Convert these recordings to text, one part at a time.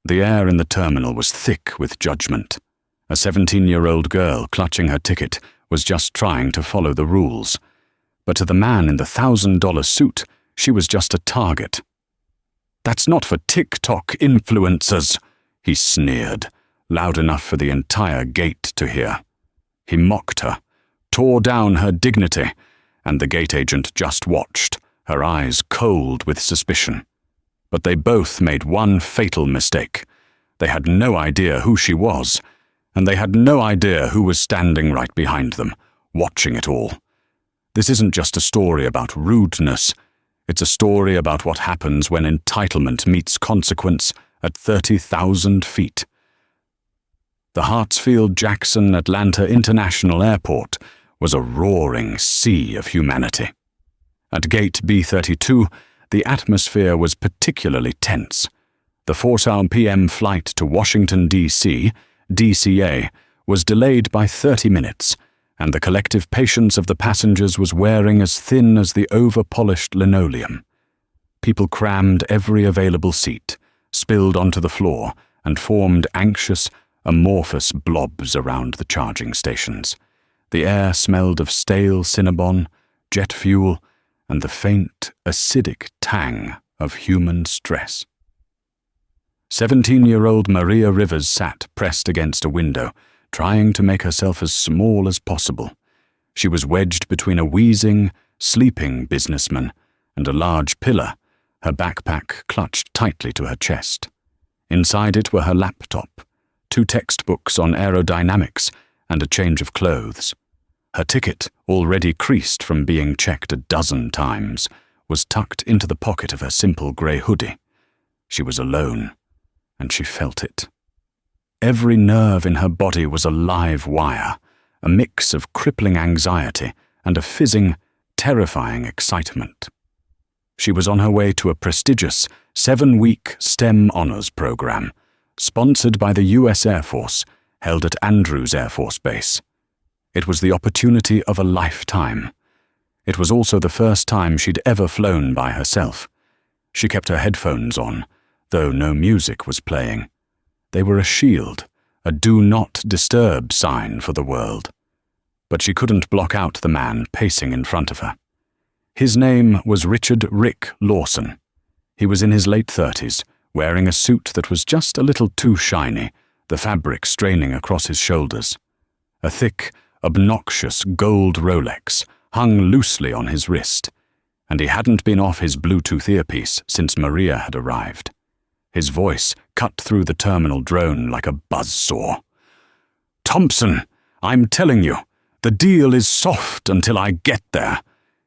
The air in the terminal was thick with judgment. A 17-year-old girl clutching her ticket was just trying to follow the rules. But to the man in the $1,000 suit, she was just a target. "That's not for TikTok influencers," he sneered, loud enough for the entire gate to hear. He mocked her, tore down her dignity, and the gate agent just watched, her eyes cold with suspicion. But they both made one fatal mistake. They had no idea who she was, and they had no idea who was standing right behind them, watching it all. This isn't just a story about rudeness. It's a story about what happens when entitlement meets consequence at 30,000 feet. The Hartsfield-Jackson Atlanta International Airport was a roaring sea of humanity. At Gate B32, the atmosphere was particularly tense. The 4 p.m. flight to Washington, D.C., DCA, was delayed by 30 minutes, and the collective patience of the passengers was wearing as thin as the over-polished linoleum. People crammed every available seat, spilled onto the floor, and formed anxious, amorphous blobs around the charging stations. The air smelled of stale Cinnabon, jet fuel, and the faint, acidic tang of human stress. 17-year-old Maria Rivers sat pressed against a window, trying to make herself as small as possible. She was wedged between a wheezing, sleeping businessman and a large pillar, her backpack clutched tightly to her chest. Inside it were her laptop, 2 textbooks on aerodynamics, and a change of clothes. Her ticket, already creased from being checked a dozen times, was tucked into the pocket of her simple grey hoodie. She was alone, and she felt it. Every nerve in her body was a live wire, a mix of crippling anxiety and a fizzing, terrifying excitement. She was on her way to a prestigious 7-week STEM honors program, sponsored by the U.S. Air Force, held at Andrews Air Force Base. It was the opportunity of a lifetime. It was also the first time she'd ever flown by herself. She kept her headphones on, though no music was playing. They were a shield, a do not disturb sign for the world. But she couldn't block out the man pacing in front of her. His name was Richard "Rick" Lawson. He was in his late 30s, wearing a suit that was just a little too shiny, the fabric straining across his shoulders. A thick, obnoxious gold Rolex hung loosely on his wrist, and he hadn't been off his Bluetooth earpiece since Maria had arrived. His voice cut through the terminal drone like a buzzsaw. "Thompson, I'm telling you, the deal is soft until I get there,"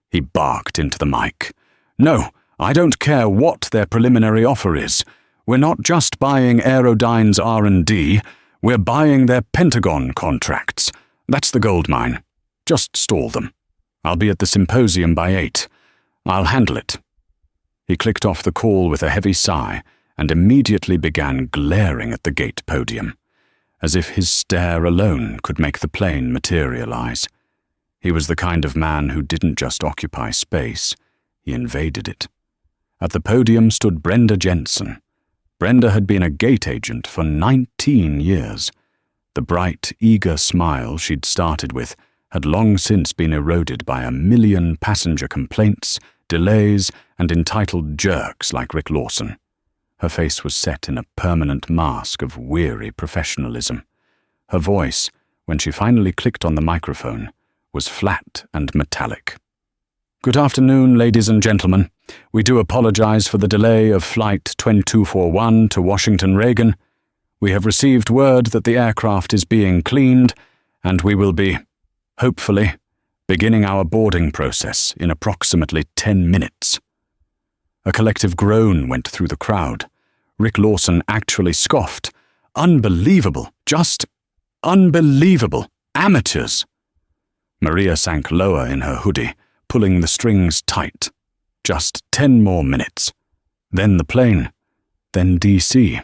he barked into the mic. "No, I don't care what their preliminary offer is. We're not just buying Aerodyne's R&D, we're buying their Pentagon contracts. That's the gold mine. Just stall them. I'll be at the symposium by 8. I'll handle it." He clicked off the call with a heavy sigh and immediately began glaring at the gate podium, as if his stare alone could make the plane materialize. He was the kind of man who didn't just occupy space, he invaded it. At the podium stood Brenda Jensen. Brenda had been a gate agent for 19 years. The bright, eager smile she'd started with had long since been eroded by 1,000,000 passenger complaints, delays, and entitled jerks like Rick Lawson. Her face was set in a permanent mask of weary professionalism. Her voice, when she finally clicked on the microphone, was flat and metallic. "Good afternoon, ladies and gentlemen. We do apologize for the delay of Flight 2241 to Washington Reagan. We have received word that the aircraft is being cleaned, and we will be, hopefully, beginning our boarding process in approximately 10 minutes. A collective groan went through the crowd. Rick Lawson actually scoffed. "Unbelievable! Just unbelievable! Amateurs!" Maria sank lower in her hoodie, pulling the strings tight. Just 10 more minutes. Then the plane. Then DC.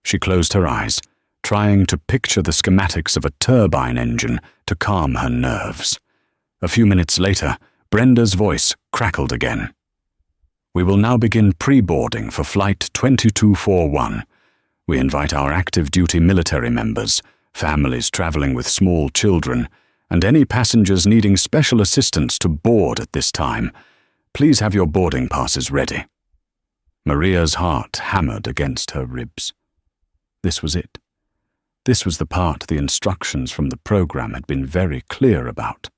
She closed her eyes, trying to picture the schematics of a turbine engine to calm her nerves. A few minutes later, Brenda's voice crackled again. "We will now begin pre-boarding for Flight 2241. We invite our active duty military members, families traveling with small children, and any passengers needing special assistance to board at this time. Please have your boarding passes ready." Maria's heart hammered against her ribs. This was it. This was the part the instructions from the program had been very clear about.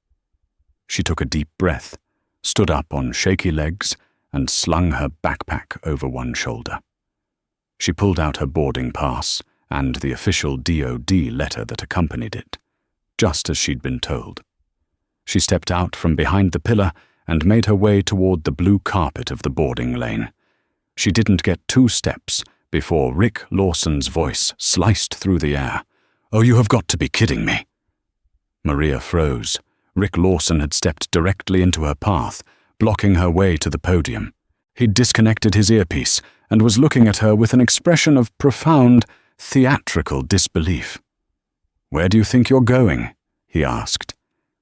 She took a deep breath, stood up on shaky legs, and slung her backpack over one shoulder. She pulled out her boarding pass and the official DoD letter that accompanied it, just as she'd been told. She stepped out from behind the pillar and made her way toward the blue carpet of the boarding lane. She didn't get 2 steps before Rick Lawson's voice sliced through the air. "Oh, you have got to be kidding me." Maria froze. Rick Lawson had stepped directly into her path, blocking her way to the podium. He'd disconnected his earpiece and was looking at her with an expression of profound, theatrical disbelief. "Where do you think you're going?" he asked.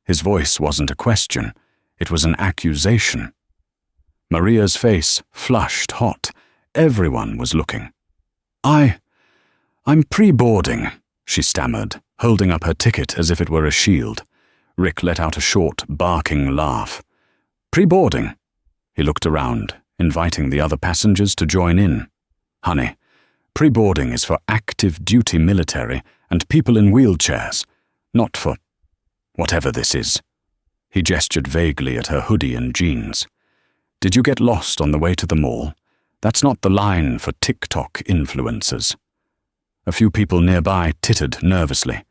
His voice wasn't a question, it was an accusation. Maria's face flushed hot. Everyone was looking. I'm pre-boarding," she stammered, holding up her ticket as if it were a shield. Rick let out a short, barking laugh. "Pre-boarding?" He looked around, inviting the other passengers to join in. "Honey, pre-boarding is for active duty military and people in wheelchairs, not for whatever this is." He gestured vaguely at her hoodie and jeans. "Did you get lost on the way to the mall? That's not the line for TikTok influencers." A few people nearby tittered nervously.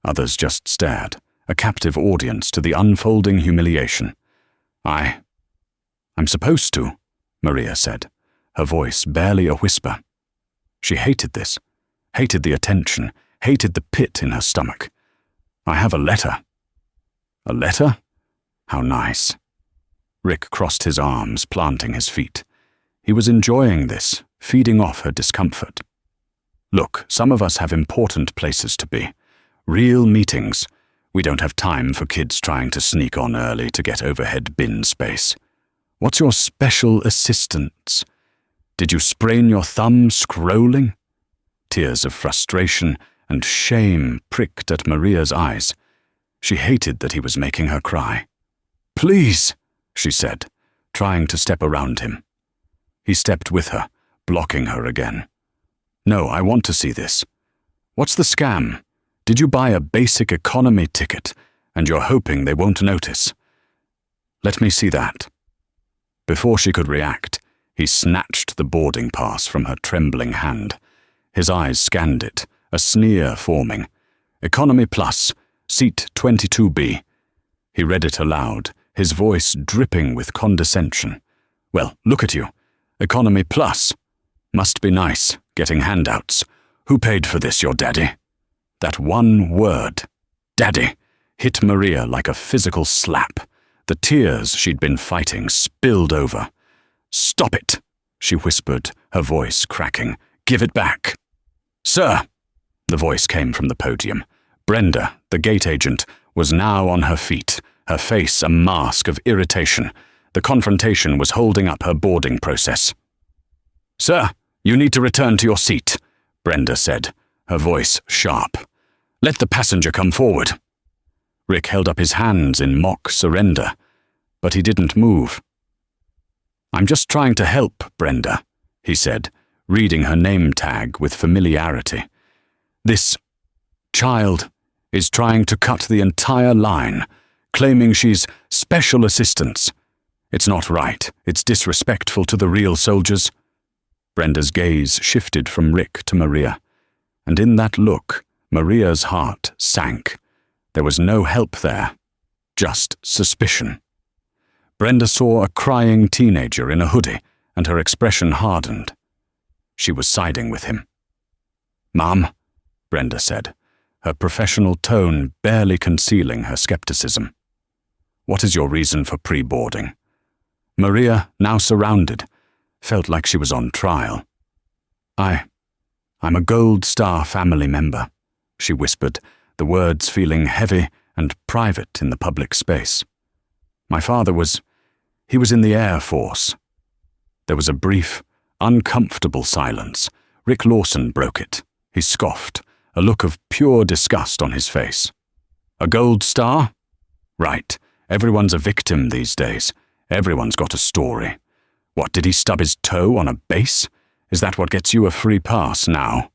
Others just stared, a captive audience to the unfolding humiliation. I'm supposed to," Maria said, her voice barely a whisper. She hated this, hated the attention, hated the pit in her stomach. "I have a letter." "A letter? How nice." Rick crossed his arms, planting his feet. He was enjoying this, feeding off her discomfort. "Look, some of us have important places to be. Real meetings. We don't have time for kids trying to sneak on early to get overhead bin space. What's your special assistance? Did you sprain your thumb scrolling?" Tears of frustration and shame pricked at Maria's eyes. She hated that he was making her cry. "Please," she said, trying to step around him. He stepped with her, blocking her again. "No, I want to see this. What's the scam? Did you buy a basic economy ticket and you're hoping they won't notice? Let me see that." Before she could react, he snatched the boarding pass from her trembling hand. His eyes scanned it, a sneer forming. "Economy Plus, seat 22B. He read it aloud, his voice dripping with condescension. "Well, look at you. Economy Plus. Must be nice, getting handouts. Who paid for this, your daddy?" That one word, "daddy," hit Maria like a physical slap. The tears she'd been fighting spilled over. "Stop it," she whispered, her voice cracking. "Give it back." "Sir," the voice came from the podium. Brenda, the gate agent, was now on her feet, her face a mask of irritation. The confrontation was holding up her boarding process. "Sir, you need to return to your seat," Brenda said, her voice sharp. "Let the passenger come forward." Rick held up his hands in mock surrender, but he didn't move. "I'm just trying to help, Brenda," he said, reading her name tag with familiarity. "This child is trying to cut the entire line, claiming she's special assistance. It's not right. It's disrespectful to the real soldiers." Brenda's gaze shifted from Rick to Maria, and in that look, Maria's heart sank. There was no help there, just suspicion. Brenda saw a crying teenager in a hoodie, and her expression hardened. She was siding with him. "Mom," Brenda said, her professional tone barely concealing her skepticism. "What is your reason for pre-boarding?" Maria, now surrounded, felt like she was on trial. I'm a Gold Star family member," she whispered, the words feeling heavy and private in the public space. "My father he was in the Air Force." There was a brief, uncomfortable silence. Rick Lawson broke it. He scoffed, a look of pure disgust on his face. A gold star? Right, everyone's a victim these days. Everyone's got a story. What, did he stub his toe on a base? Is that what gets you a free pass now?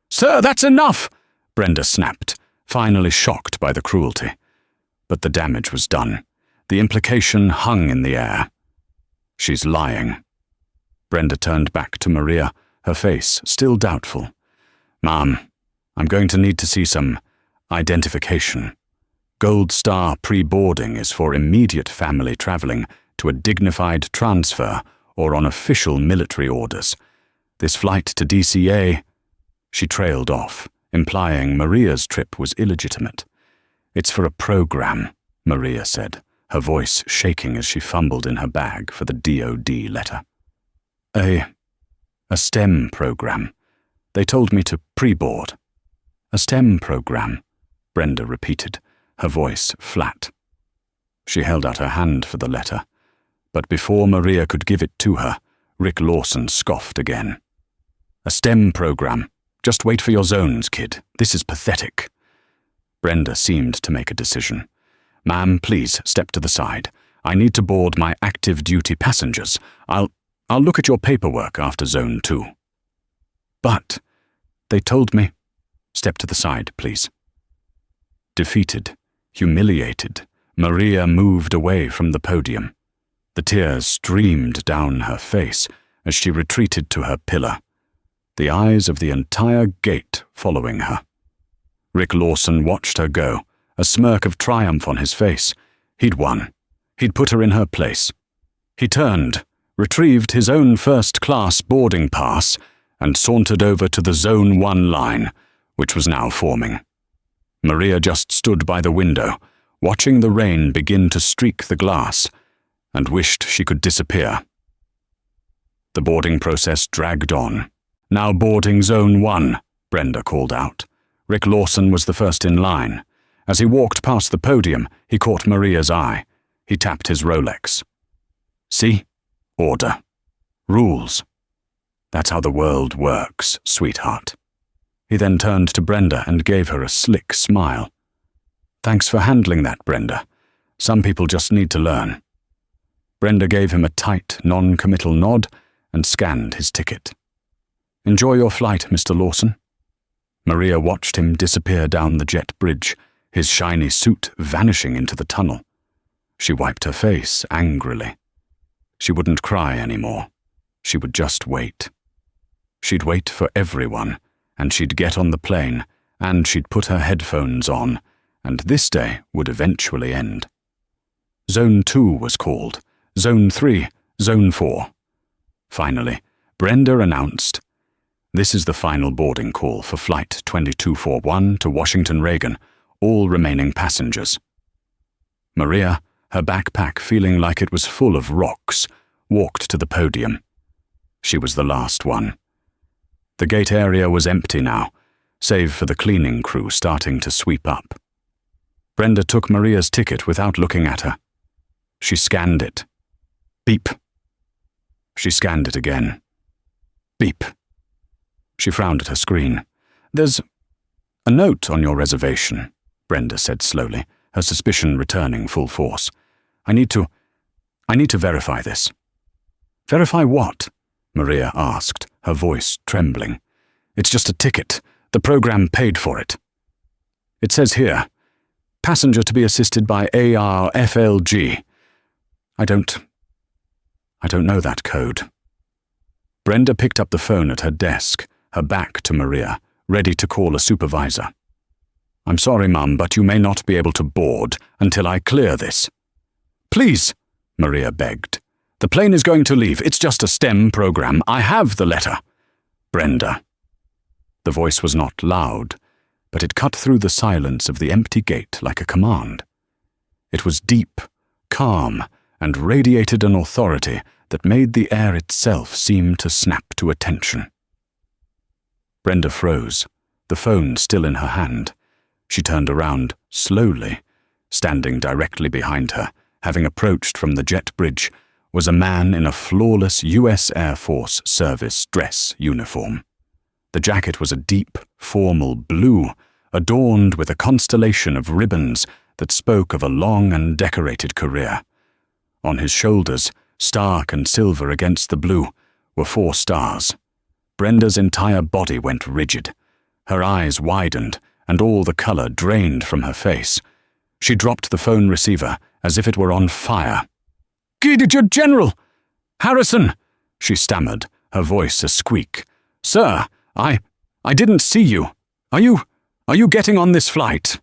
Sir, that's enough! Brenda snapped, finally shocked by the cruelty. But the damage was done. The implication hung in the air. She's lying. Brenda turned back to Maria, her face still doubtful. Ma'am, I'm going to need to see some identification. Gold Star pre-boarding is for immediate family traveling to a dignified transfer or on official military orders. This flight to DCA... She trailed off, implying Maria's trip was illegitimate. It's for a program, Maria said, her voice shaking as she fumbled in her bag for the DOD letter. A STEM program. They told me to pre-board. A STEM program, Brenda repeated, her voice flat. She held out her hand for the letter, but before Maria could give it to her, Rick Lawson scoffed again. A STEM program. Just wait for your zones, kid. This is pathetic. Brenda seemed to make a decision. Ma'am, please step to the side. I need to board my active duty passengers. I'll look at your paperwork after Zone 2. But, they told me... Step to the side, please. Defeated, humiliated, Maria moved away from the podium. The tears streamed down her face as she retreated to her pillar, the eyes of the entire gate following her. Rick Lawson watched her go, a smirk of triumph on his face. He'd won. He'd put her in her place. He turned, retrieved his own first-class boarding pass, and sauntered over to the Zone 1 line, which was now forming. Maria just stood by the window, watching the rain begin to streak the glass, and wished she could disappear. The boarding process dragged on. Now boarding Zone 1, Brenda called out. Rick Lawson was the first in line. As he walked past the podium, he caught Maria's eye. He tapped his Rolex. See? Order. Rules. That's how the world works, sweetheart. He then turned to Brenda and gave her a slick smile. Thanks for handling that, Brenda. Some people just need to learn. Brenda gave him a tight, non-committal nod and scanned his ticket. Enjoy your flight, Mr. Lawson. Maria watched him disappear down the jet bridge, his shiny suit vanishing into the tunnel. She wiped her face angrily. She wouldn't cry anymore. She would just wait. She'd wait for everyone, and she'd get on the plane, and she'd put her headphones on, and this day would eventually end. Zone 2 was called, Zone 3, Zone 4. Finally, Brenda announced, "This is the final boarding call for Flight 2241 to Washington Reagan, all remaining passengers." Maria, her backpack feeling like it was full of rocks, walked to the podium. She was the last one. The gate area was empty now, save for the cleaning crew starting to sweep up. Brenda took Maria's ticket without looking at her. She scanned it. Beep. She scanned it again. Beep. She frowned at her screen. "There's a note on your reservation," Brenda said slowly, her suspicion returning full force. I need to verify this." "Verify what?" Maria asked, her voice trembling. "It's just a ticket. The program paid for it." "It says here, passenger to be assisted by ARFLG. I don't know that code." Brenda picked up the phone at her desk, her back to Maria, ready to call a supervisor. "I'm sorry, Mum, but you may not be able to board until I clear this." "Please," Maria begged. "The plane is going to leave. It's just a STEM program. I have the letter." "Brenda." The voice was not loud, but it cut through the silence of the empty gate like a command. It was deep, calm, and radiated an authority that made the air itself seem to snap to attention. Brenda froze, the phone still in her hand. She turned around, slowly. Standing directly behind her, having approached from the jet bridge, was a man in a flawless U.S. Air Force service dress uniform. The jacket was a deep, formal blue, adorned with a constellation of ribbons that spoke of a long and decorated career. On his shoulders, stark and silver against the blue, were 4 stars. Brenda's entire body went rigid. Her eyes widened, and all the color drained from her face. She dropped the phone receiver as if it were on fire. "Your General! Harrison!" she stammered, her voice a squeak. "Sir, I didn't see you. Are you getting on this flight?"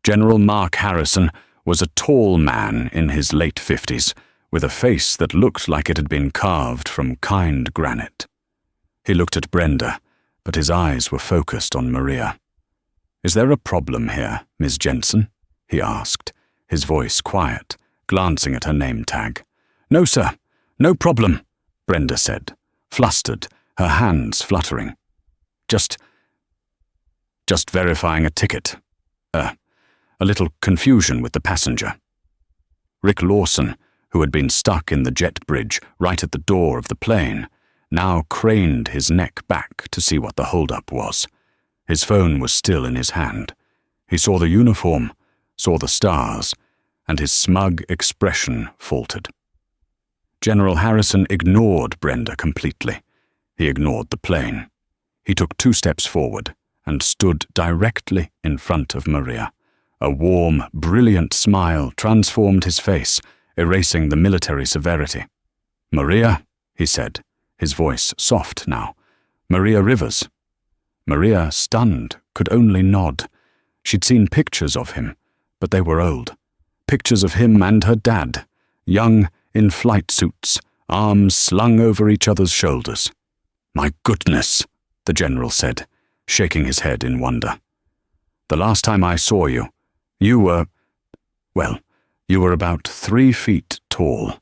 General Mark Harrison was a tall man in his late 50s, with a face that looked like it had been carved from kind granite. He looked at Brenda, but his eyes were focused on Maria. "Is there a problem here, Miss Jensen?" he asked, his voice quiet, glancing at her name tag. "No, sir, no problem," Brenda said, flustered, her hands fluttering. Just verifying a ticket. A little confusion with the passenger." Rick Lawson, who had been stuck in the jet bridge right at the door of the plane, now craned his neck back to see what the holdup was. His phone was still in his hand. He saw the uniform, saw the stars, and his smug expression faltered. General Harrison ignored Brenda completely. He ignored the plane. He took 2 steps forward and stood directly in front of Maria. A warm, brilliant smile transformed his face, erasing the military severity. "Maria," he said, his voice soft now. "Maria Rivers." Maria, stunned, could only nod. She'd seen pictures of him, but they were old. Pictures of him and her dad, young, in flight suits, arms slung over each other's shoulders. "My goodness," the general said, shaking his head in wonder. "The last time I saw you, you were about 3 feet tall,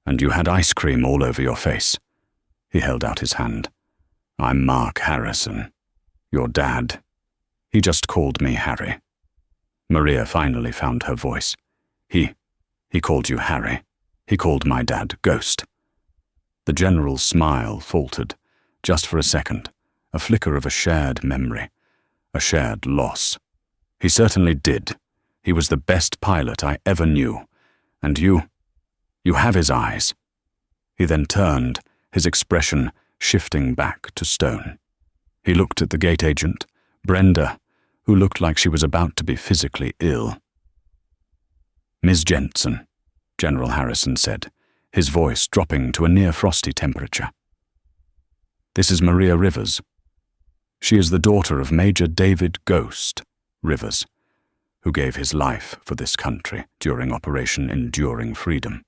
and you had ice cream all over your face." He held out his hand. "I'm Mark Harrison. Your dad. He just called me Harry." Maria finally found her voice. He called you Harry. He called my dad Ghost." The general's smile faltered, just for a second, a flicker of a shared memory, a shared loss. "He certainly did. He was the best pilot I ever knew. And you have his eyes." He then turned, his expression shifting back to stone. He looked at the gate agent, Brenda, who looked like she was about to be physically ill. "Miss Jensen," General Harrison said, his voice dropping to a near-frosty temperature. "This is Maria Rivers. She is the daughter of Major David Ghost Rivers, who gave his life for this country during Operation Enduring Freedom.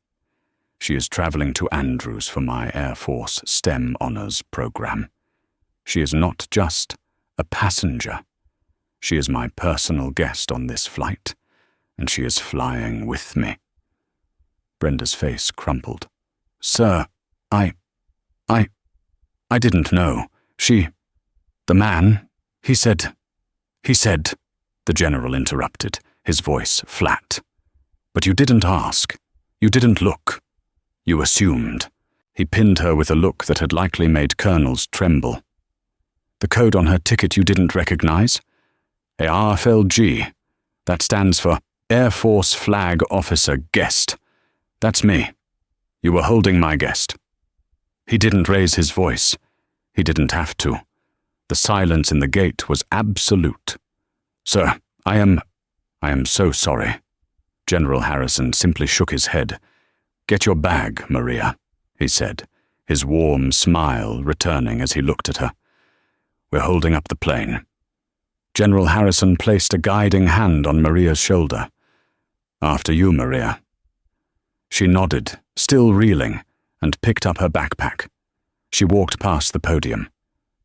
She is traveling to Andrews for my Air Force STEM Honors program. She is not just a passenger. She is my personal guest on this flight, and she is flying with me." Brenda's face crumpled. "Sir, I didn't know. The man, he said, the general interrupted, his voice flat. "But you didn't ask. You didn't look. You assumed." He pinned her with a look that had likely made colonels tremble. "The code on her ticket you didn't recognize? ARFLG. That stands for Air Force Flag Officer Guest. That's me. You were holding my guest." He didn't raise his voice. He didn't have to. The silence in the gate was absolute. "Sir, I am so sorry." General Harrison simply shook his head. "Get your bag, Maria," he said, his warm smile returning as he looked at her. "We're holding up the plane." General Harrison placed a guiding hand on Maria's shoulder. "After you, Maria." She nodded, still reeling, and picked up her backpack. She walked past the podium.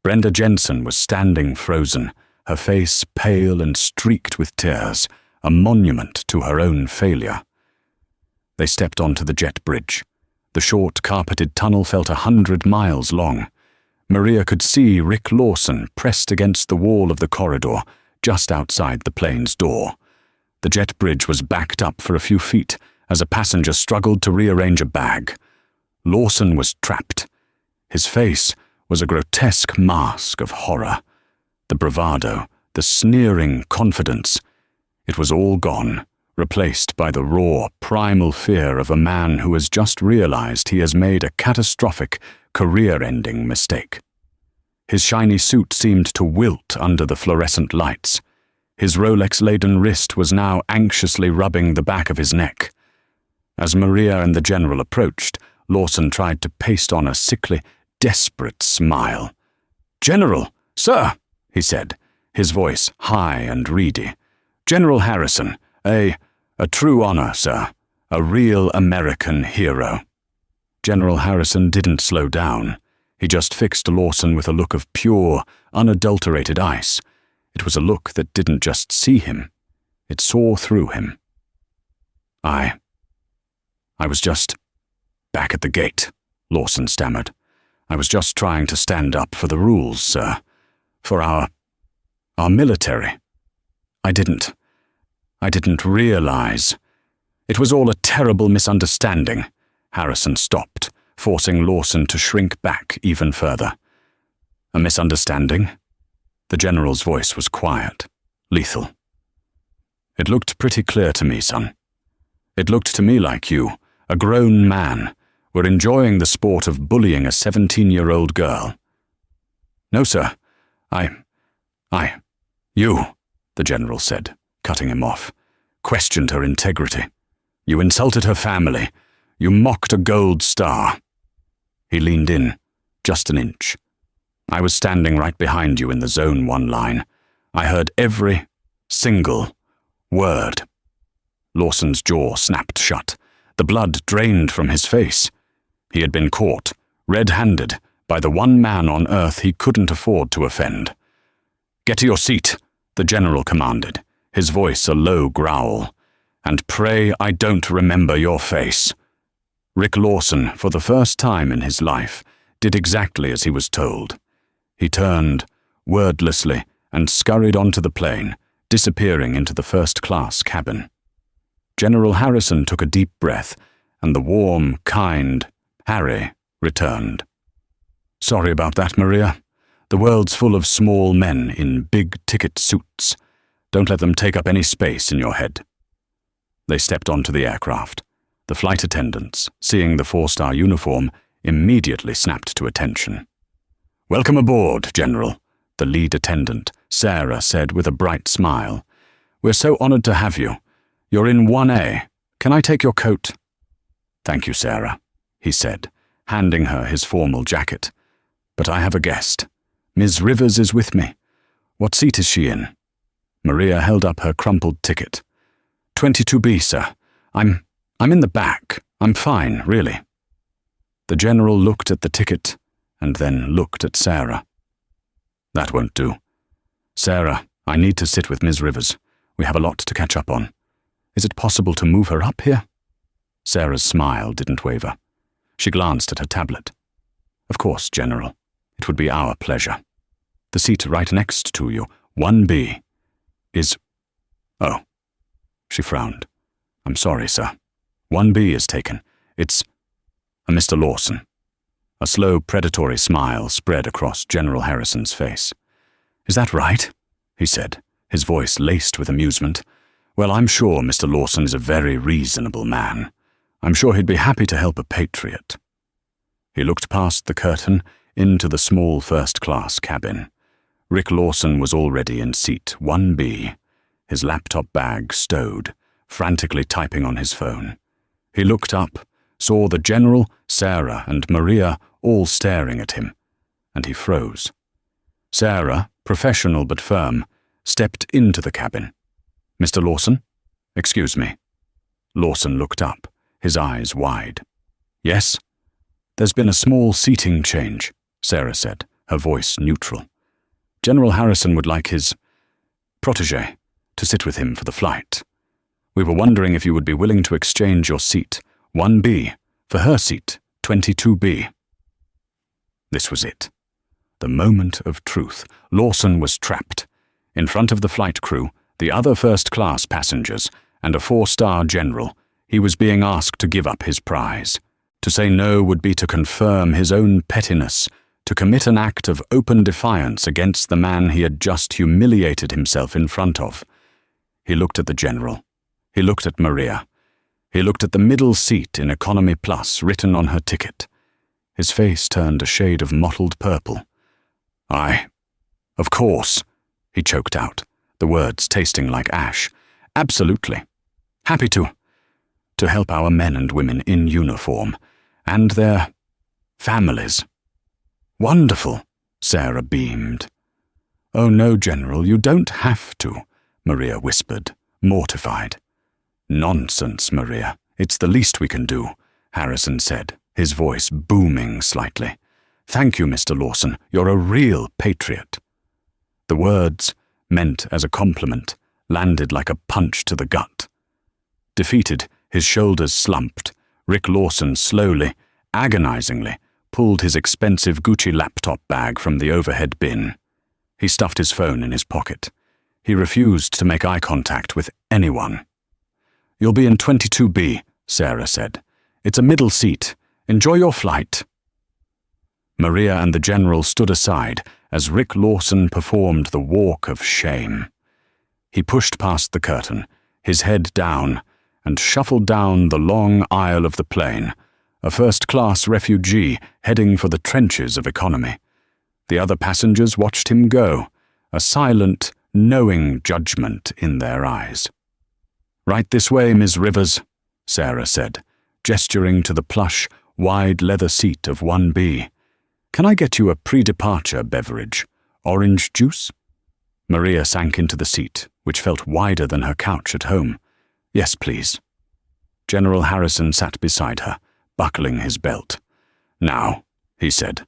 Brenda Jensen was standing frozen, her face pale and streaked with tears, a monument to her own failure. They stepped onto the jet bridge. The short, carpeted tunnel felt 100 miles long. Maria could see Rick Lawson pressed against the wall of the corridor, just outside the plane's door. The jet bridge was backed up for a few feet as a passenger struggled to rearrange a bag. Lawson was trapped. His face was a grotesque mask of horror. The bravado, the sneering confidence, it was all gone, replaced by the raw, primal fear of a man who has just realized he has made a catastrophic, career-ending mistake. His shiny suit seemed to wilt under the fluorescent lights. His Rolex-laden wrist was now anxiously rubbing the back of his neck. As Maria and the general approached, Lawson tried to paste on a sickly, desperate smile. "General, sir," he said, his voice high and reedy. "General Harrison, a true honor, sir. A real American hero." General Harrison didn't slow down. He just fixed Lawson with a look of pure, unadulterated ice. It was a look that didn't just see him. It saw through him. I was just back at the gate," Lawson stammered. "I was just trying to stand up for the rules, sir. For our military. I didn't realize. It was all a terrible misunderstanding." Harrison stopped, forcing Lawson to shrink back even further. "A misunderstanding?" The general's voice was quiet, lethal. "It looked pretty clear to me, son. It looked to me like you, a grown man, were enjoying the sport of bullying a 17-year-old girl." "No, sir. You," the general said, cutting him off, "questioned her integrity. You insulted her family. You mocked a gold star." He leaned in, just an inch. "I was standing right behind you in the Zone 1 line. I heard every single word." Lawson's jaw snapped shut. The blood drained from his face. He had been caught, red-handed, by the one man on earth he couldn't afford to offend. "Get to your seat," the general commanded, his voice a low growl. "And pray I don't remember your face." Rick Lawson, for the first time in his life, did exactly as he was told. He turned, wordlessly, and scurried onto the plane, disappearing into the first-class cabin. General Harrison took a deep breath, and the warm, kind Harry returned. "Sorry about that, Maria. The world's full of small men in big-ticket suits. Don't let them take up any space in your head." They stepped onto the aircraft. The flight attendants, seeing the 4-star uniform, immediately snapped to attention. "Welcome aboard, General," the lead attendant, Sarah, said with a bright smile. "We're so honored to have you. You're in 1A. Can I take your coat?" "Thank you, Sarah," he said, handing her his formal jacket. "But I have a guest. Ms. Rivers is with me. What seat is she in?" Maria held up her crumpled ticket. 22B, sir. I'm in the back. I'm fine, really." The general looked at the ticket and then looked at Sarah. "That won't do. Sarah, I need to sit with Ms. Rivers. We have a lot to catch up on. Is it possible to move her up here?" Sarah's smile didn't waver. She glanced at her tablet. "Of course, General. It would be our pleasure. The seat right next to you, 1B, is... Oh." She frowned. "I'm sorry, sir. 1B is taken. It's a Mr. Lawson." A slow, predatory smile spread across General Harrison's face. "Is that right?" he said, his voice laced with amusement. "Well, I'm sure Mr. Lawson is a very reasonable man. I'm sure he'd be happy to help a patriot." He looked past the curtain into the small first-class cabin. Rick Lawson was already in seat 1B, his laptop bag stowed, frantically typing on his phone. He looked up, saw the general, Sarah, and Maria all staring at him, and he froze. Sarah, professional but firm, stepped into the cabin. "Mr. Lawson? Excuse me." Lawson looked up, his eyes wide. "Yes?" "There's been a small seating change," Sarah said, her voice neutral. "General Harrison would like his protégé to sit with him for the flight. We were wondering if you would be willing to exchange your seat, 1B, for her seat, 22B. This was it. The moment of truth. Lawson was trapped. In front of the flight crew, the other first-class passengers, and a 4-star general, he was being asked to give up his prize. To say no would be to confirm his own pettiness, to commit an act of open defiance against the man he had just humiliated himself in front of. He looked at the general. He looked at Maria. He looked at the middle seat in Economy Plus written on her ticket. His face turned a shade of mottled purple. Of course, he choked out, the words tasting like ash. Absolutely. Happy to help our men and women in uniform, and their families. Wonderful, Sarah beamed. Oh no, General, you don't have to, Maria whispered, mortified. Nonsense, Maria. It's the least we can do, Harrison said, his voice booming slightly. Thank you, Mr. Lawson. You're a real patriot. The words, meant as a compliment, landed like a punch to the gut. Defeated, his shoulders slumped, Rick Lawson slowly, agonizingly, pulled his expensive Gucci laptop bag from the overhead bin. He stuffed his phone in his pocket. He refused to make eye contact with anyone. You'll be in 22B, Sarah said. It's a middle seat. Enjoy your flight. Maria and the general stood aside as Rick Lawson performed the walk of shame. He pushed past the curtain, his head down, and shuffled down the long aisle of the plane, a first-class refugee heading for the trenches of economy. The other passengers watched him go, a silent, knowing judgment in their eyes. Right this way, Ms. Rivers, Sarah said, gesturing to the plush, wide leather seat of 1B. Can I get you a pre-departure beverage? Orange juice? Maria sank into the seat, which felt wider than her couch at home. Yes, please. General Harrison sat beside her, buckling his belt. Now, he said,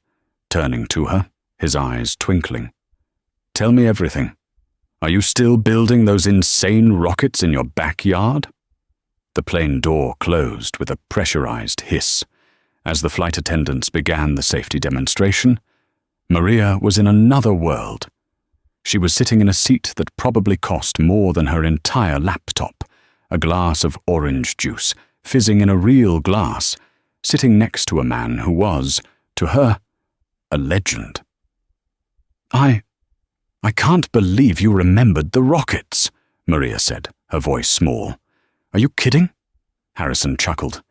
turning to her, his eyes twinkling. Tell me everything. Are you still building those insane rockets in your backyard? The plane door closed with a pressurized hiss. As the flight attendants began the safety demonstration, Maria was in another world. She was sitting in a seat that probably cost more than her entire laptop, a glass of orange juice, fizzing in a real glass, sitting next to a man who was, to her, a legend. I can't believe you remembered the rockets, Maria said, her voice small. Are you kidding? Harrison chuckled.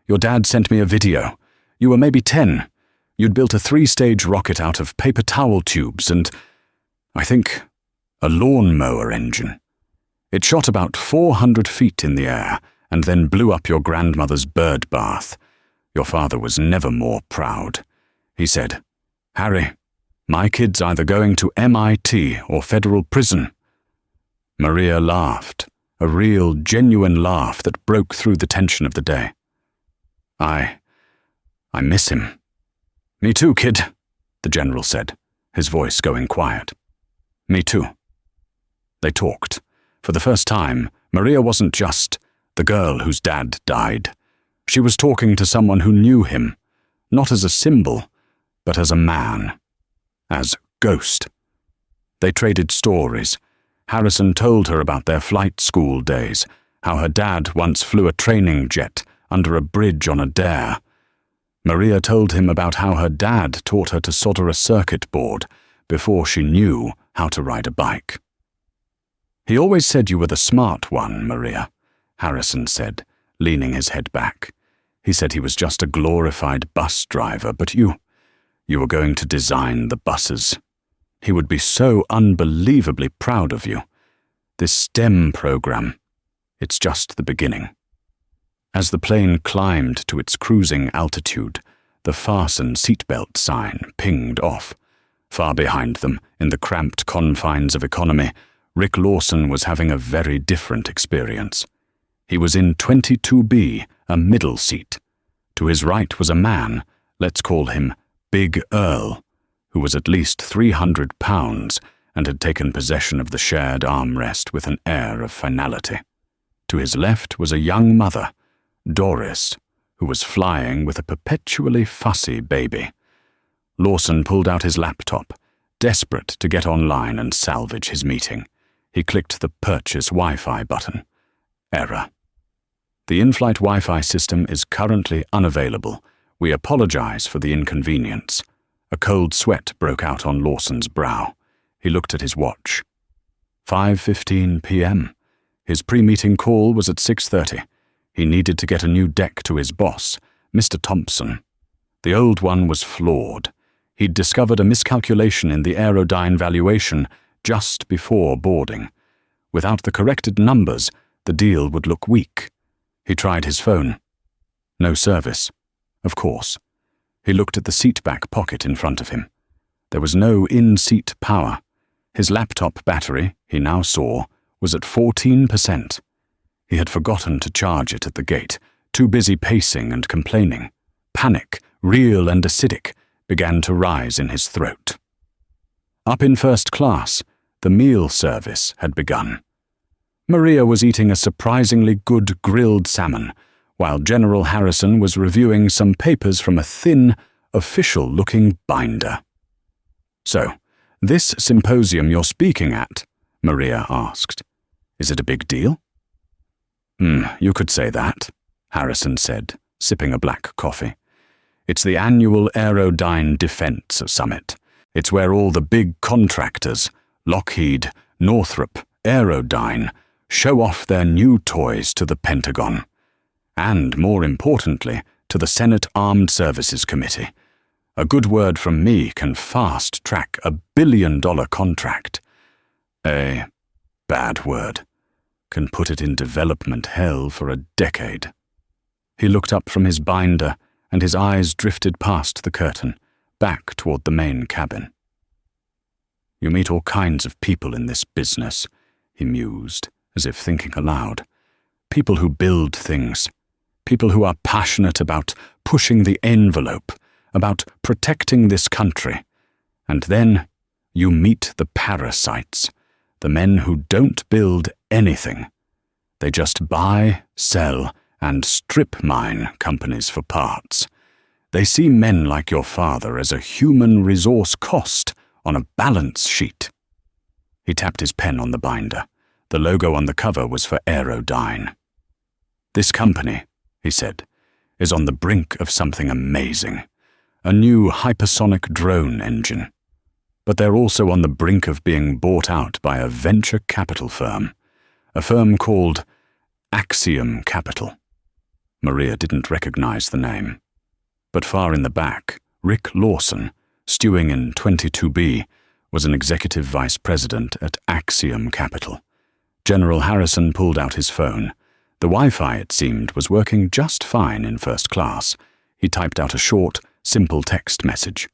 Your dad sent me a video. You were maybe 10. You'd built a 3-stage rocket out of paper towel tubes and, I think, a lawnmower engine. It shot about 400 feet in the air and then blew up your grandmother's bird bath. Your father was never more proud. He said, Harry, my kid's either going to MIT or federal prison. Maria laughed, a real, genuine laugh that broke through the tension of the day. I miss him. Me too, kid, the general said, his voice going quiet. Me too. They talked. For the first time, Maria wasn't just the girl whose dad died. She was talking to someone who knew him, not as a symbol, but as a man. As Ghost. They traded stories. Harrison told her about their flight school days, how her dad once flew a training jet under a bridge on a dare. Maria told him about how her dad taught her to solder a circuit board before she knew how to ride a bike. He always said you were the smart one, Maria, Harrison said, leaning his head back. He said he was just a glorified bus driver, but you were going to design the buses. He would be so unbelievably proud of you. This STEM program, it's just the beginning. As the plane climbed to its cruising altitude, the fasten seatbelt sign pinged off. Far behind them, in the cramped confines of economy, Rick Lawson was having a very different experience. He was in 22B, a middle seat. To his right was a man, let's call him Big Earl, who was at least 300 pounds and had taken possession of the shared armrest with an air of finality. To his left was a young mother, Doris, who was flying with a perpetually fussy baby. Lawson pulled out his laptop, desperate to get online and salvage his meeting. He clicked the Purchase Wi-Fi button. Error. The in-flight Wi-Fi system is currently unavailable. We apologize for the inconvenience. A cold sweat broke out on Lawson's brow. He looked at his watch. 5:15 p.m. His pre-meeting call was at 6:30. He needed to get a new deck to his boss, Mr. Thompson. The old one was flawed. He'd discovered a miscalculation in the Aerodyne valuation just before boarding. Without the corrected numbers, the deal would look weak. He tried his phone. No service. Of course. He looked at the seat-back pocket in front of him. There was no in-seat power. His laptop battery, he now saw, was at 14%. He had forgotten to charge it at the gate, too busy pacing and complaining. Panic, real and acidic, began to rise in his throat. Up in first class, the meal service had begun. Maria was eating a surprisingly good grilled salmon, while General Harrison was reviewing some papers from a thin, official-looking binder. "So, this symposium you're speaking at?" Maria asked. "Is it a big deal?" You could say that," Harrison said, sipping a black coffee. "It's the annual Aerodyne Defense Summit. It's where all the big contractors, Lockheed, Northrop, Aerodyne, show off their new toys to the Pentagon. And, more importantly, to the Senate Armed Services Committee. A good word from me can fast-track a billion-dollar contract. A bad word can put it in development hell for a decade." He looked up from his binder, and his eyes drifted past the curtain, back toward the main cabin. "You meet all kinds of people in this business," he mused, as if thinking aloud. "People who build things. People who are passionate about pushing the envelope, about protecting this country. And then you meet the parasites, the men who don't build anything. They just buy, sell, and strip mine companies for parts. They see men like your father as a human resource cost on a balance sheet." He tapped his pen on the binder. The logo on the cover was for Aerodyne. "This company," he said, "is on the brink of something amazing. A new hypersonic drone engine. But they're also on the brink of being bought out by a venture capital firm. A firm called Axiom Capital." Maria didn't recognize the name. But far in the back, Rick Lawson, stewing in 22B, was an executive vice president at Axiom Capital. General Harrison pulled out his phone. The Wi-Fi, it seemed, was working just fine in first class. He typed out a short, simple text message.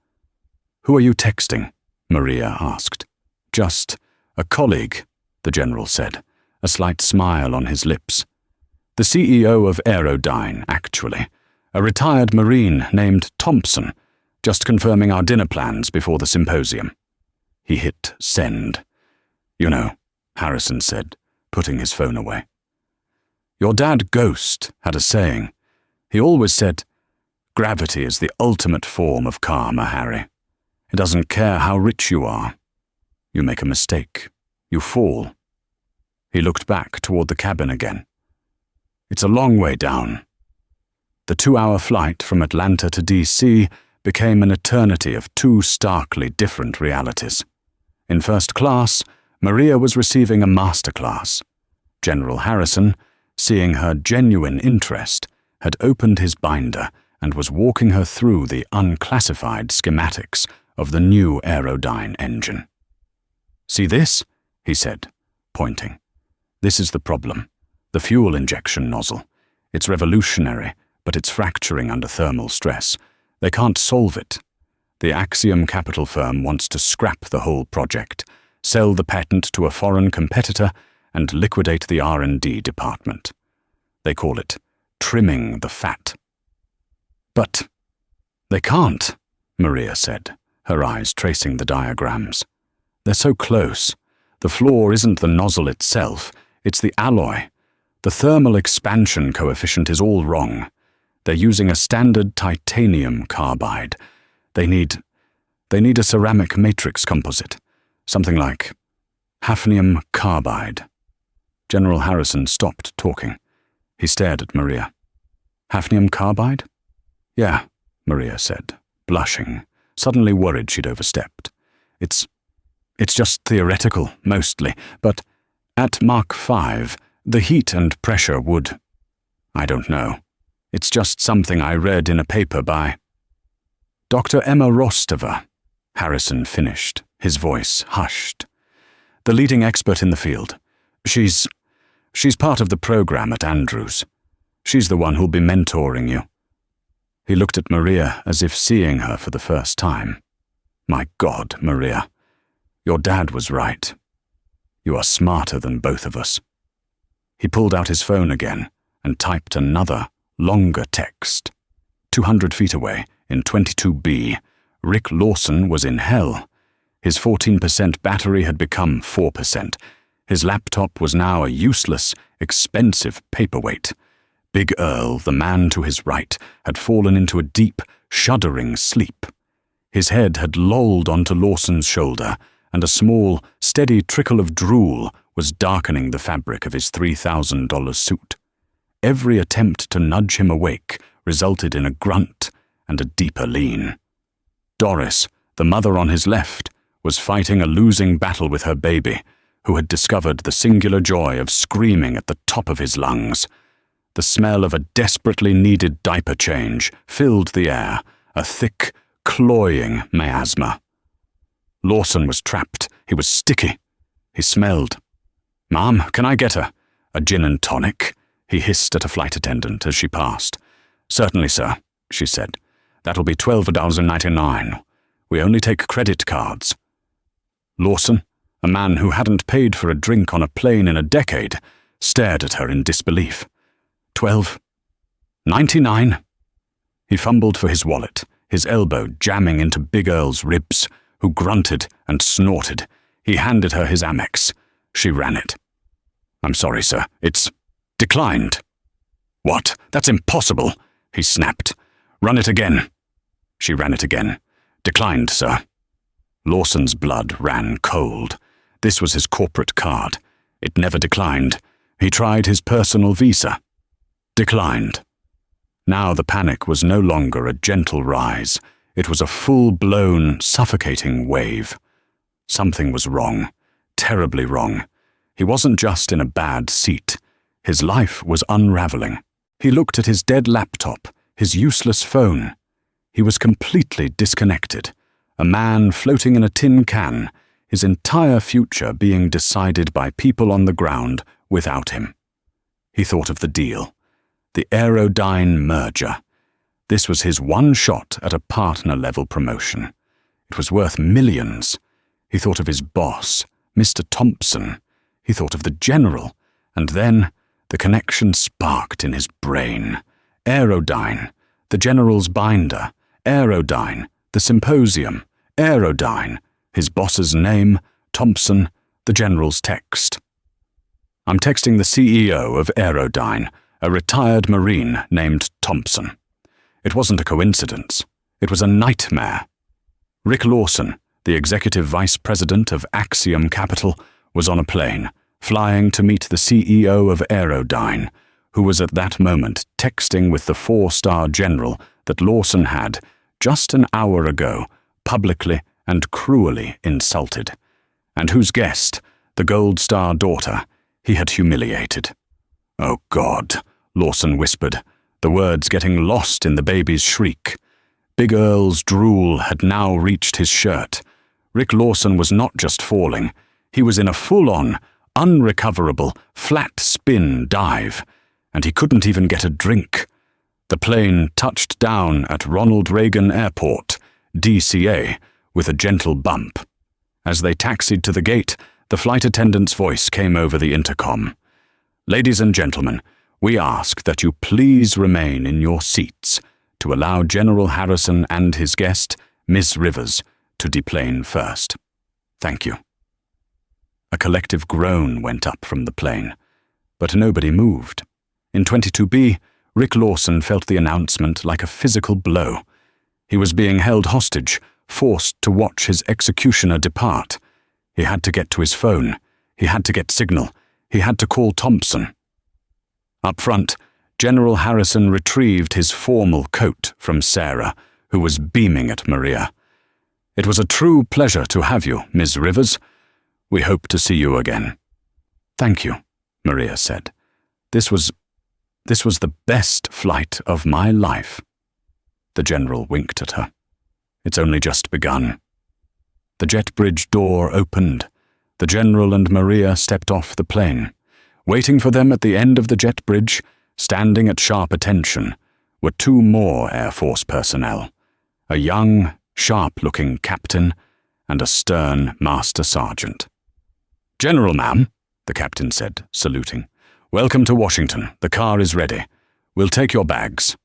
"Who are you texting?" Maria asked. "Just a colleague," the general said, a slight smile on his lips. "The CEO of Aerodyne, actually. A retired Marine named Thompson, just confirming our dinner plans before the symposium." He hit send. "You know," Harrison said, putting his phone away. "Your dad, Ghost, had a saying. He always said, 'Gravity is the ultimate form of karma, Harry. It doesn't care how rich you are. You make a mistake. You fall.'" He looked back toward the cabin again. "It's a long way down." The 2-hour flight from Atlanta to D.C. became an eternity of two starkly different realities. In first class, Maria was receiving a masterclass. General Harrison, seeing her genuine interest, had opened his binder and was walking her through the unclassified schematics of the new Aerodyne engine. "See this?" he said, pointing. "This is the problem. The fuel injection nozzle. It's revolutionary, but it's fracturing under thermal stress. They can't solve it. The Axiom Capital firm wants to scrap the whole project, sell the patent to a foreign competitor, and liquidate the R&D department. They call it trimming the fat." "But they can't," Maria said, her eyes tracing the diagrams. "They're so close. The flaw isn't the nozzle itself, it's the alloy. The thermal expansion coefficient is all wrong. They're using a standard titanium carbide. They need a ceramic matrix composite, something like hafnium carbide." General Harrison stopped talking. He stared at Maria. "Hafnium carbide?" "Yeah," Maria said, blushing, suddenly worried she'd overstepped. It's just theoretical, mostly, but at Mach 5, the heat and pressure would... I don't know. It's just something I read in a paper by... Dr. Emma Rostova, Harrison finished, his voice hushed. The leading expert in the field. She's part of the program at Andrews. She's the one who'll be mentoring you. He looked at Maria as if seeing her for the first time. My God, Maria. Your dad was right. You are smarter than both of us. He pulled out his phone again and typed another, longer text. 200 feet away, in 22B, Rick Lawson was in hell. His 14% battery had become 4%. His laptop was now a useless, expensive paperweight. Big Earl, the man to his right, had fallen into a deep, shuddering sleep. His head had lolled onto Lawson's shoulder, and a small, steady trickle of drool was darkening the fabric of his $3,000 suit. Every attempt to nudge him awake resulted in a grunt and a deeper lean. Doris, the mother on his left, was fighting a losing battle with her baby, who had discovered the singular joy of screaming at the top of his lungs. The smell of a desperately needed diaper change filled the air, a thick, cloying miasma. Lawson was trapped. He was sticky. He smelled. "Ma'am, can I get a gin and tonic?" he hissed at a flight attendant as she passed. "Certainly, sir," she said. "That'll be $12.99. We only take credit cards." Lawson, a man who hadn't paid for a drink on a plane in a decade, stared at her in disbelief. $12.99? He fumbled for his wallet, his elbow jamming into Big Earl's ribs, who grunted and snorted. He handed her his Amex. She ran it. "I'm sorry, sir. It's declined." "What? That's impossible," he snapped. "Run it again." She ran it again. "Declined, sir." Lawson's blood ran cold. This was his corporate card. It never declined. He tried his personal visa. Declined. Now the panic was no longer a gentle rise. It was a full-blown, suffocating wave. Something was wrong. Terribly wrong. He wasn't just in a bad seat. His life was unraveling. He looked at his dead laptop, his useless phone. He was completely disconnected. A man floating in a tin can, his entire future being decided by people on the ground without him. He thought of the deal. The Aerodyne merger. This was his one shot at a partner-level promotion. It was worth millions. He thought of his boss, Mr. Thompson. He thought of the general. And then the connection sparked in his brain. Aerodyne, the general's binder. Aerodyne, the symposium. Aerodyne, his boss's name. Thompson, the general's text. "I'm texting the CEO of Aerodyne, a retired Marine named Thompson." It wasn't a coincidence. It was a nightmare. Rick Lawson, the executive vice president of Axiom Capital, was on a plane, flying to meet the CEO of Aerodyne, who was at that moment texting with the 4-star general that Lawson had, just an hour ago, publicly and cruelly insulted, and whose guest, the Gold Star daughter, he had humiliated. "Oh God," Lawson whispered, the words getting lost in the baby's shriek. Big Earl's drool had now reached his shirt. Rick Lawson was not just falling. He was in a full-on, unrecoverable, flat spin dive, and he couldn't even get a drink. The plane touched down at Ronald Reagan Airport, DCA, with a gentle bump. As they taxied to the gate, the flight attendant's voice came over the intercom. "Ladies and gentlemen, we ask that you please remain in your seats to allow General Harrison and his guest, Miss Rivers, to deplane first. Thank you." A collective groan went up from the plane, but nobody moved. In 22B, Rick Lawson felt the announcement like a physical blow. He was being held hostage, forced to watch his executioner depart. He had to get to his phone. He had to get signal. He had to call Thompson. Up front, General Harrison retrieved his formal coat from Sarah, who was beaming at Maria. It was a true pleasure to have you, Ms. Rivers. We hope to see you again." "Thank you," Maria said. This was the best flight of my life." The general winked at her. "It's only just begun." The jet bridge door opened. The general and Maria stepped off the plane. Waiting for them at the end of the jet bridge, standing at sharp attention, were 2 more Air Force personnel, a young, sharp-looking captain and a stern master sergeant. "General, ma'am," the captain said, saluting. "Welcome to Washington. The car is ready. We'll take your bags."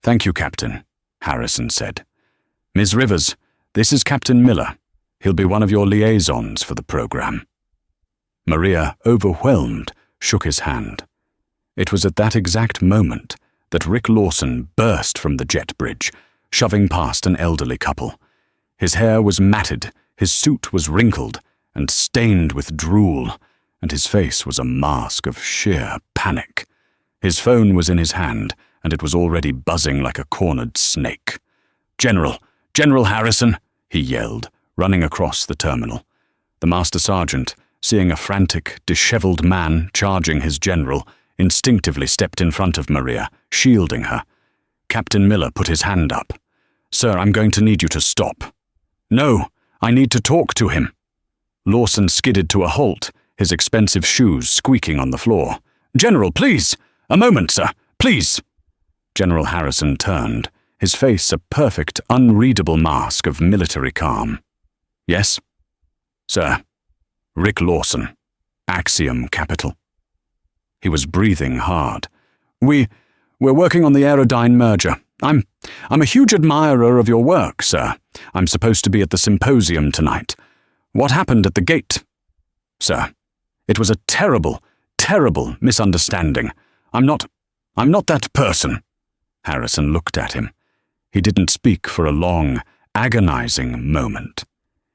"Thank you, Captain," Harrison said. "Ms. Rivers, this is Captain Miller. He'll be one of your liaisons for the program." Maria, overwhelmed, shook his hand. It was at that exact moment that Rick Lawson burst from the jet bridge, shoving past an elderly couple. His hair was matted, his suit was wrinkled and stained with drool, and his face was a mask of sheer panic. His phone was in his hand, and it was already buzzing like a cornered snake. General Harrison," he yelled, running across the terminal. The master sergeant, seeing a frantic, disheveled man charging his general, instinctively stepped in front of Maria, shielding her. Captain Miller put his hand up. "Sir, I'm going to need you to stop." "No, I need to talk to him." Lawson skidded to a halt, his expensive shoes squeaking on the floor. "General, please! A moment, sir! Please!" General Harrison turned, his face a perfect, unreadable mask of military calm. "Yes?" "Sir, Rick Lawson, Axiom Capital." He was breathing hard. We're working on the Aerodyne merger. I'm a huge admirer of your work, sir. I'm supposed to be at the symposium tonight. What happened at the gate?" "Sir, it was a terrible, terrible misunderstanding. I'm not that person." Harrison looked at him. He didn't speak for a long, agonizing moment.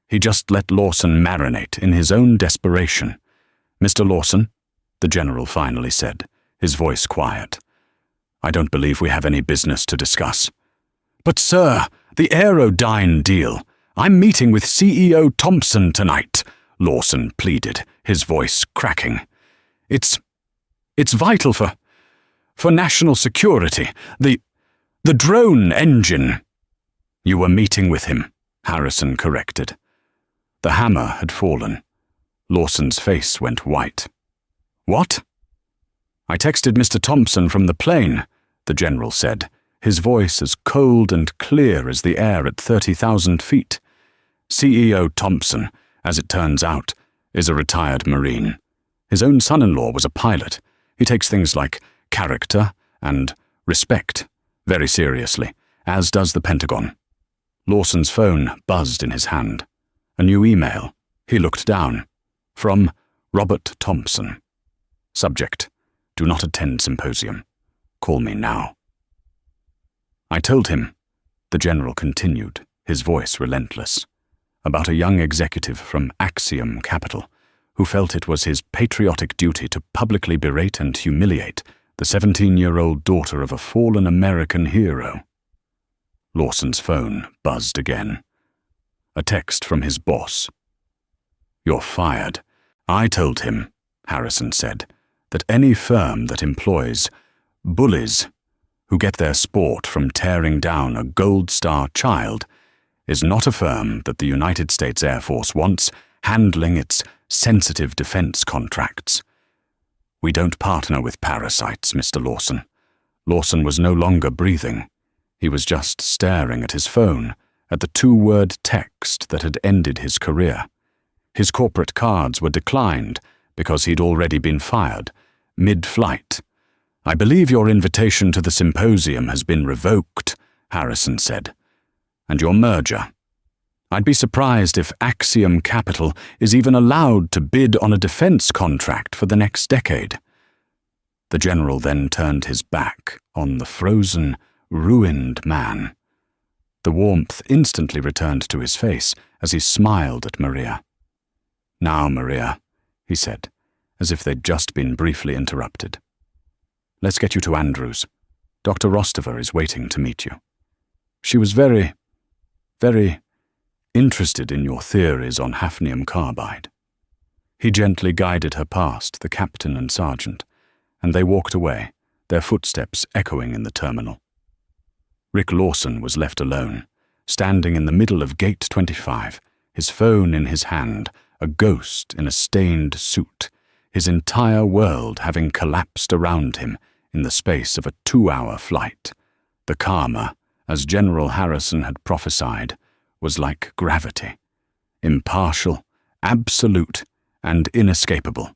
He just let Lawson marinate in his own desperation. "Mr. Lawson," the general finally said, his voice quiet, "I don't believe we have any business to discuss." "But sir, the Aerodyne deal. I'm meeting with CEO Thompson tonight," Lawson pleaded, his voice cracking. It's vital for national security. The drone engine." "You were meeting with him," Harrison corrected. The hammer had fallen. Lawson's face went white. "What?" "I texted Mr. Thompson from the plane," the general said, his voice as cold and clear as the air at 30,000 feet. CEO Thompson, as it turns out, is a retired Marine. His own son-in-law was a pilot. He takes things like character and respect very seriously, as does the Pentagon. Lawson's phone buzzed in his hand. A new email. He looked down. From Robert Thompson. Subject: "Do not attend symposium. Call me now." "I told him," the general continued, his voice relentless, "about a young executive from Axiom Capital who felt it was his patriotic duty to publicly berate and humiliate the 17-year-old daughter of a fallen American hero." Lawson's phone buzzed again. A text from his boss. "You're fired. I told him," Harrison said, "that any firm that employs bullies who get their sport from tearing down a Gold Star child is not a firm that the United States Air Force wants handling its sensitive defense contracts. We don't partner with parasites, Mr. Lawson." Lawson was no longer breathing. He was just staring at his phone, at the 2-word text that had ended his career. His corporate cards were declined because he'd already been fired, mid-flight. "I believe your invitation to the symposium has been revoked," Harrison said. "And your merger. I'd be surprised if Axiom Capital is even allowed to bid on a defense contract for the next decade." The general then turned his back on the frozen, ruined man. The warmth instantly returned to his face as he smiled at Maria. "Now, Maria," he said, as if they'd just been briefly interrupted. "Let's get you to Andrews. Dr. Rostova is waiting to meet you." She was very interested in your theories on hafnium carbide." He gently guided her past the captain and sergeant, and they walked away, their footsteps echoing in the terminal. Rick Lawson was left alone, standing in the middle of Gate 25, his phone in his hand, a ghost in a stained suit, his entire world having collapsed around him in the space of a 2-hour flight. The karma, as General Harrison had prophesied, was like gravity, impartial, absolute, and inescapable.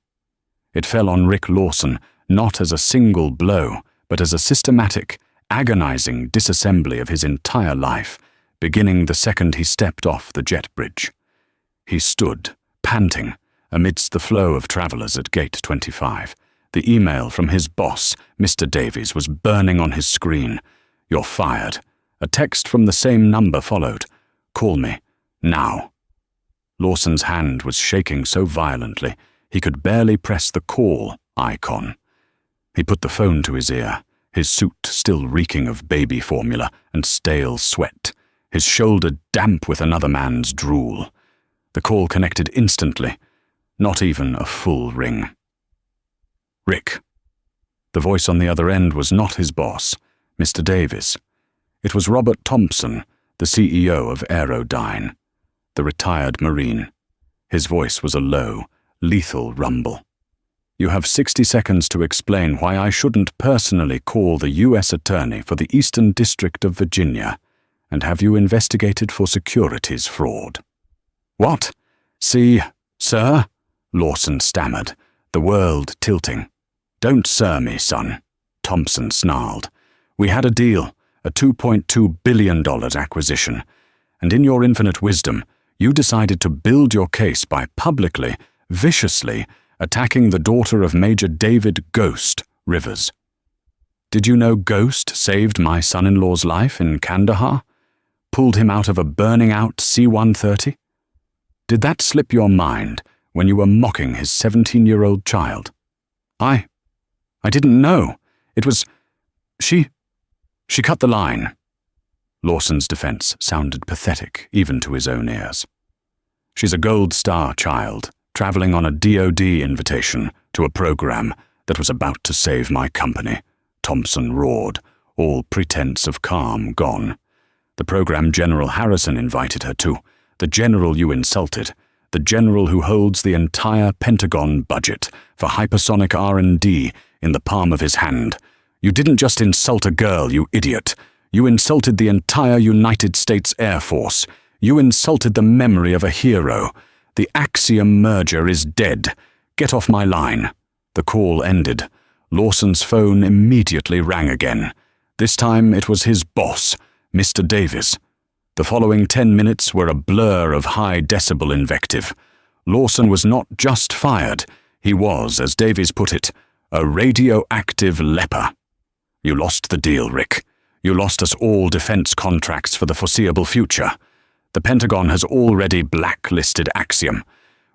It fell on Rick Lawson not as a single blow, but as a systematic, agonizing disassembly of his entire life, beginning the second he stepped off the jet bridge. He stood, panting, amidst the flow of travelers at Gate 25. The email from his boss, Mr. Davies, was burning on his screen. "You're fired." A text from the same number followed. "Call me. Now." Lawson's hand was shaking so violently he could barely press the call icon. He put the phone to his ear, his suit still reeking of baby formula and stale sweat, his shoulder damp with another man's drool. The call connected instantly, not even a full ring. "Rick." The voice on the other end was not his boss, Mr. Davies. It was Robert Thompson, the CEO of Aerodyne, the retired Marine. His voice was a low, lethal rumble. "You have 60 seconds to explain why I shouldn't personally call the U.S. Attorney for the Eastern District of Virginia and have you investigated for securities fraud." "What? See, sir?" Lawson stammered, the world tilting. "Don't sir me, son," Thompson snarled. "We had a deal, a $2.2 billion acquisition, and in your infinite wisdom, you decided to build your case by publicly, viciously, attacking the daughter of Major David Ghost Rivers. Did you know Ghost saved my son-in-law's life in Kandahar? Pulled him out of a burning-out C-130? Did that slip your mind when you were mocking his 17-year-old child? I didn't know. It was... She cut the line." Lawson's defense sounded pathetic, even to his own ears. "She's a Gold Star child, traveling on a DoD invitation to a program that was about to save my company," Thompson roared, all pretense of calm gone. "The program General Harrison invited her to, the general you insulted, the general who holds the entire Pentagon budget for hypersonic R&D in the palm of his hand. You didn't just insult a girl, you idiot. You insulted the entire United States Air Force. You insulted the memory of a hero. The Axiom merger is dead. Get off my line." The call ended. Lawson's phone immediately rang again. This time it was his boss, Mr. Davies. The following 10 minutes were a blur of high-decibel invective. Lawson was not just fired. He was, as Davies put it, a radioactive leper. "You lost the deal, Rick. You lost us all defense contracts for the foreseeable future. The Pentagon has already blacklisted Axiom.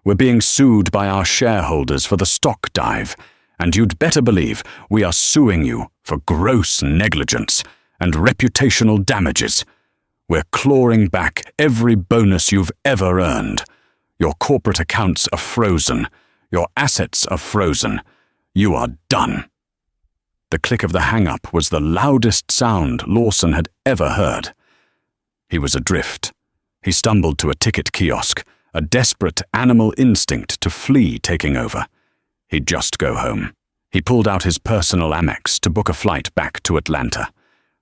We're being sued by our shareholders for the stock dive, and you'd better believe we are suing you for gross negligence and reputational damages. We're clawing back every bonus you've ever earned. Your corporate accounts are frozen. Your assets are frozen. You are done." The click of the hang-up was the loudest sound Lawson had ever heard. He was adrift. He stumbled to a ticket kiosk, a desperate animal instinct to flee taking over. He'd just go home. He pulled out his personal Amex to book a flight back to Atlanta.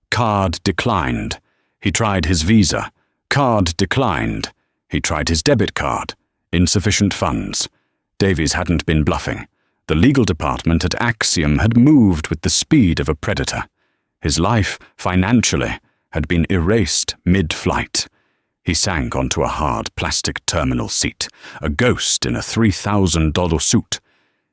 Card declined. He tried his Visa. Card declined. He tried his debit card. Insufficient funds. Davies hadn't been bluffing. The legal department at Axiom had moved with the speed of a predator. His life, financially, had been erased mid-flight. He sank onto a hard plastic terminal seat, a ghost in a $3,000 suit.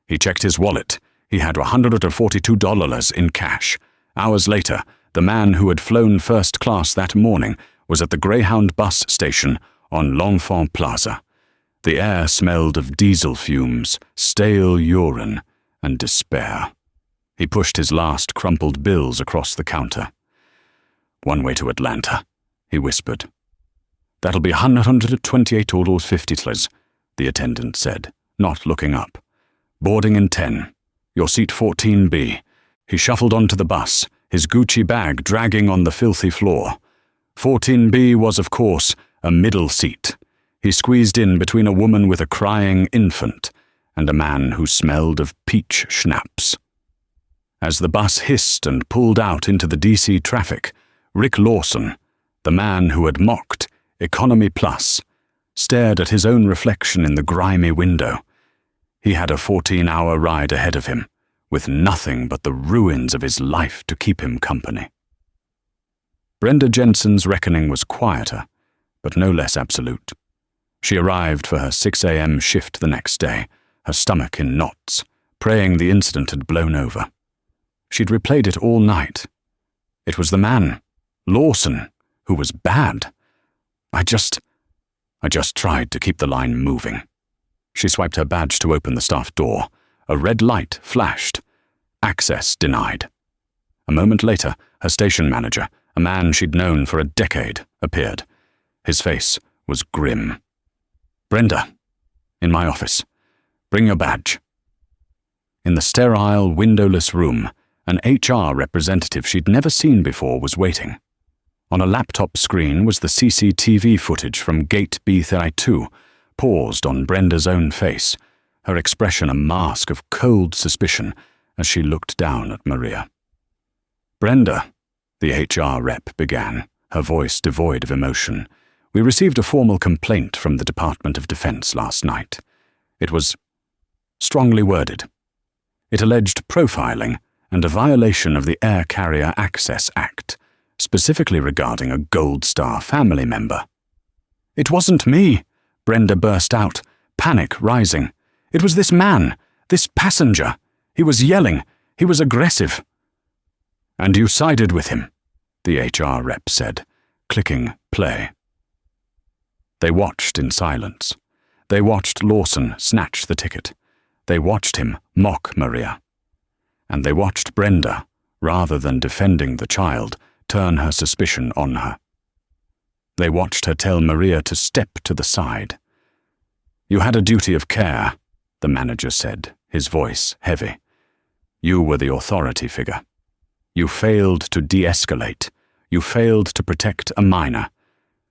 He checked his wallet. He had $142 in cash. Hours later, the man who had flown first class that morning was at the Greyhound bus station on L'Enfant Plaza. The air smelled of diesel fumes, stale urine, and despair. He pushed his last crumpled bills across the counter. "One way to Atlanta," he whispered. That'll be 128,50 tles, the attendant said, not looking up. Boarding in 10. Your seat 14B. He shuffled onto the bus, his Gucci bag dragging on the filthy floor. 14B was, of course, a middle seat. He squeezed in between a woman with a crying infant and a man who smelled of peach schnapps. As the bus hissed and pulled out into the DC traffic, Rick Lawson, the man who had mocked Economy Plus, stared at his own reflection in the grimy window. He had a 14-hour ride ahead of him, with nothing but the ruins of his life to keep him company. Brenda Jensen's reckoning was quieter, but no less absolute. She arrived for her 6 a.m. shift the next day, her stomach in knots, praying the incident had blown over. She'd replayed it all night. It was the man, Lawson, who was bad. I just tried to keep the line moving. She swiped her badge to open the staff door. A red light flashed. Access denied. A moment later, her station manager, a man she'd known for a decade, appeared. His face was grim. "Brenda, in my office. Bring your badge." In the sterile, windowless room, an HR representative she'd never seen before was waiting. On a laptop screen was the CCTV footage from Gate B32, paused on Brenda's own face, her expression a mask of cold suspicion as she looked down at Maria. "Brenda," the HR rep began, her voice devoid of emotion, "we received a formal complaint from the Department of Defense last night. It was strongly worded. It alleged profiling and a violation of the Air Carrier Access Act, specifically regarding a Gold Star family member." "It wasn't me," Brenda burst out, panic rising. "It was this man, this passenger. He was yelling. He was aggressive." "And you sided with him," the HR rep said, clicking play. They watched in silence. They watched Lawson snatch the ticket. They watched him mock Maria. And they watched Brenda, rather than defending the child, turn her suspicion on her. They watched her tell Maria to step to the side. "You had a duty of care," the manager said, his voice heavy. "You were the authority figure. You failed to de-escalate. You failed to protect a minor.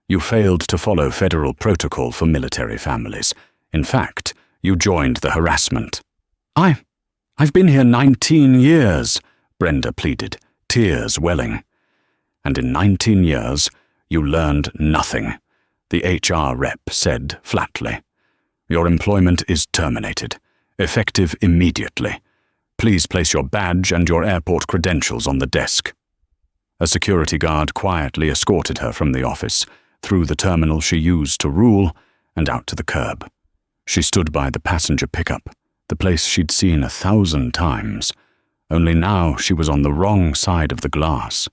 You failed to follow federal protocol for military families. In fact, you joined the harassment." I've been here 19 years, Brenda pleaded, tears welling. "And in 19 years, you learned nothing," the HR rep said flatly. "Your employment is terminated, effective immediately. Please place your badge and your airport credentials on the desk." A security guard quietly escorted her from the office, through the terminal she used to rule, and out to the curb. She stood by the passenger pickup, the place she'd seen 1,000 times. Only now she was on the wrong side of the glass.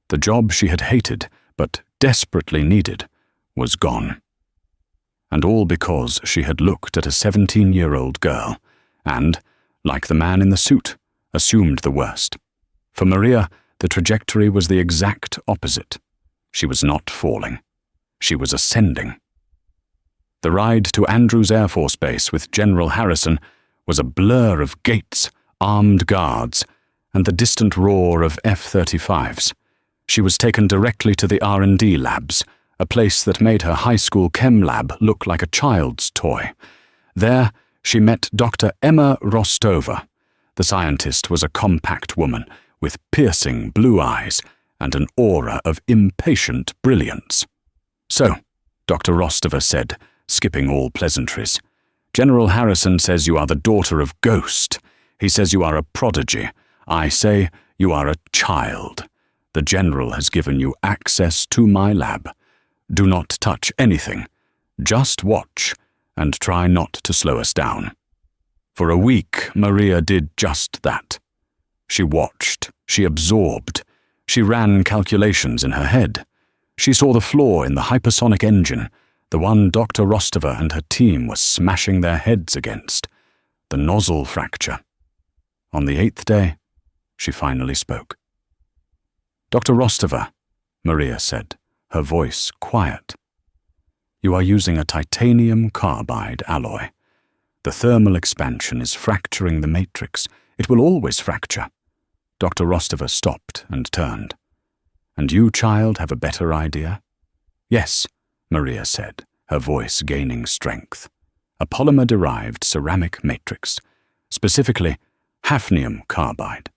The job she had hated, but desperately needed, was gone. And all because she had looked at a 17-year-old girl and, like the man in the suit, assumed the worst. For Maria, the trajectory was the exact opposite. She was not falling. She was ascending. The ride to Andrews Air Force Base with General Harrison was a blur of gates, armed guards, and the distant roar of F-35s. She was taken directly to the R&D labs, a place that made her high school chem lab look like a child's toy. There, she met Dr. Emma Rostova. The scientist was a compact woman with piercing blue eyes and an aura of impatient brilliance. "So," Dr. Rostova said, skipping all pleasantries, "General Harrison says you are the daughter of Ghost. He says you are a prodigy. I say you are a child. The General has given you access to my lab. Do not touch anything. Just watch, and try not to slow us down." For a week, Maria did just that. She watched, she absorbed, she ran calculations in her head. She saw the flaw in the hypersonic engine, the one Dr. Rostova and her team were smashing their heads against, the nozzle fracture. On the 8th day, she finally spoke. "Dr. Rostova," Maria said, her voice quiet. You are using a titanium carbide alloy. The thermal expansion is fracturing the matrix. It will always fracture. Dr. Rostova stopped and turned. And you, child, have a better idea? Yes, Maria said, her voice gaining strength. A polymer-derived ceramic matrix, specifically hafnium carbide.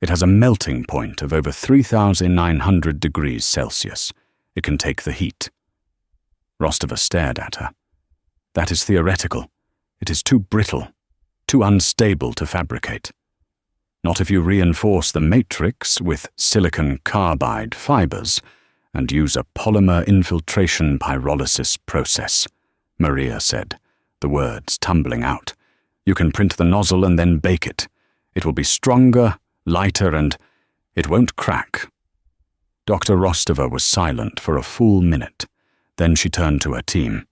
It has a melting point of over 3,900 degrees Celsius. It can take the heat. Rostova stared at her. That is theoretical. It is too brittle, too unstable to fabricate. Not if you reinforce the matrix with silicon carbide fibers and use a polymer infiltration pyrolysis process, Maria said, the words tumbling out. You can print the nozzle and then bake it. It will be stronger, lighter, and it won't crack. Dr. Rostova was silent for a full minute. Then she turned to her team.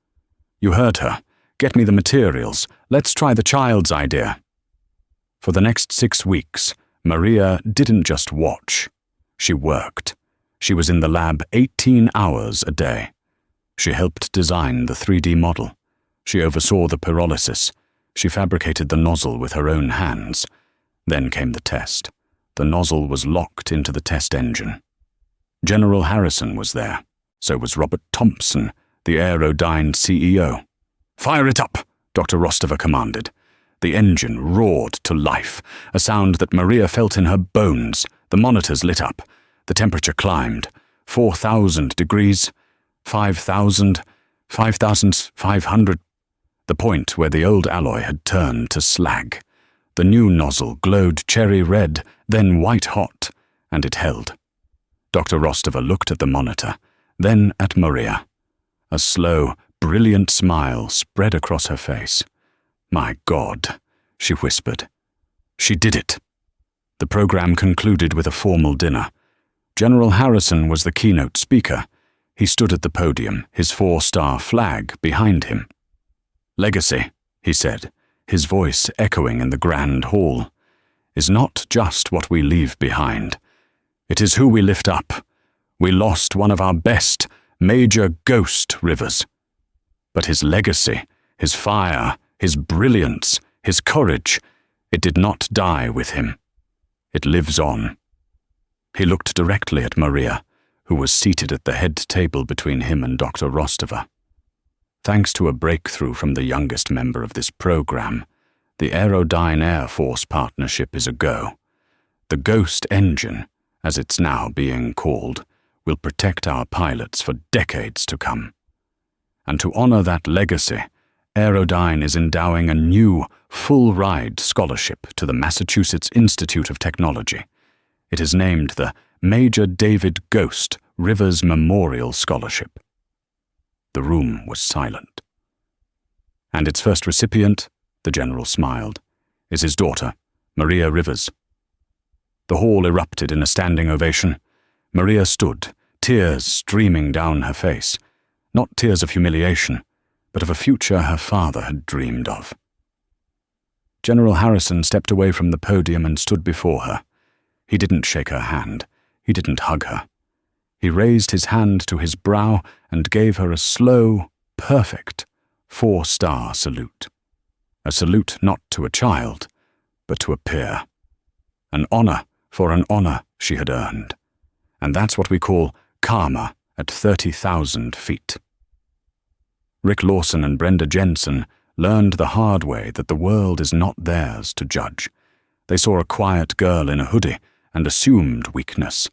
You heard her. Get me the materials. Let's try the child's idea. For the next 6 weeks, Maria didn't just watch. She worked. She was in the lab 18 hours a day. She helped design the 3D model. She oversaw the pyrolysis. She fabricated the nozzle with her own hands. Then came the test. The nozzle was locked into the test engine. General Harrison was there. So was Robert Thompson, the Aerodyne CEO. Fire it up, Dr. Rostova commanded. The engine roared to life, a sound that Maria felt in her bones. The monitors lit up. The temperature climbed. 4,000 degrees, 5,000, 5,500. The point where the old alloy had turned to slag. The new nozzle glowed cherry red, then white hot, and it held. Dr. Rostova looked at the monitor, then at Maria. A slow, brilliant smile spread across her face. My God, she whispered. She did it. The program concluded with a formal dinner. General Harrison was the keynote speaker. He stood at the podium, his 4-star flag behind him. Legacy, he said, his voice echoing in the grand hall, is not just what we leave behind. It is who we lift up. We lost one of our best, major ghost rivers. But his legacy, his fire, his brilliance, his courage, it did not die with him. It lives on. He looked directly at Maria, who was seated at the head table between him and Dr. Rostova. Thanks to a breakthrough from the youngest member of this program, the Aerodyne Air Force partnership is a go. The Ghost engine, as it's now being called, will protect our pilots for decades to come. And to honor that legacy, Aerodyne is endowing a new, full-ride scholarship to the Massachusetts Institute of Technology. It is named the Major David Ghost Rivers Memorial Scholarship. The room was silent. And its first recipient, the general smiled, is his daughter, Maria Rivers. The hall erupted in a standing ovation. Maria stood, tears streaming down her face. Not tears of humiliation, but of a future her father had dreamed of. General Harrison stepped away from the podium and stood before her. He didn't shake her hand. He didn't hug her. He raised his hand to his brow and gave her a slow, perfect, 4-star salute. A salute not to a child, but to a peer. An honor for an honor she had earned. And that's what we call karma at 30,000 feet. Rick Lawson and Brenda Jensen learned the hard way that the world is not theirs to judge. They saw a quiet girl in a hoodie and assumed weakness.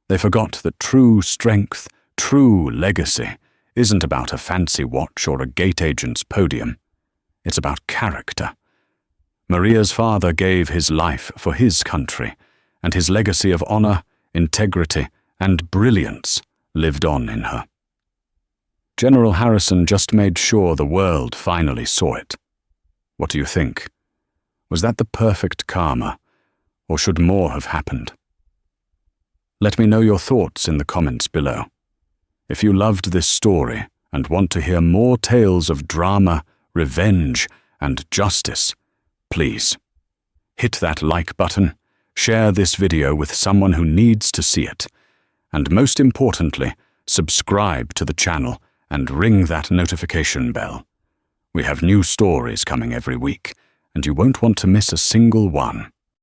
They forgot that true strength, true legacy, isn't about a fancy watch or a gate agent's podium. It's about character. Maria's father gave his life for his country, and his legacy of honor, integrity, and brilliance lived on in her. General Harrison just made sure the world finally saw it. What do you think? Was that the perfect karma, or should more have happened? Let me know your thoughts in the comments below. If you loved this story and want to hear more tales of drama, revenge, and justice, please hit that like button, share this video with someone who needs to see it, and most importantly, subscribe to the channel and ring that notification bell. We have new stories coming every week, and you won't want to miss a single one.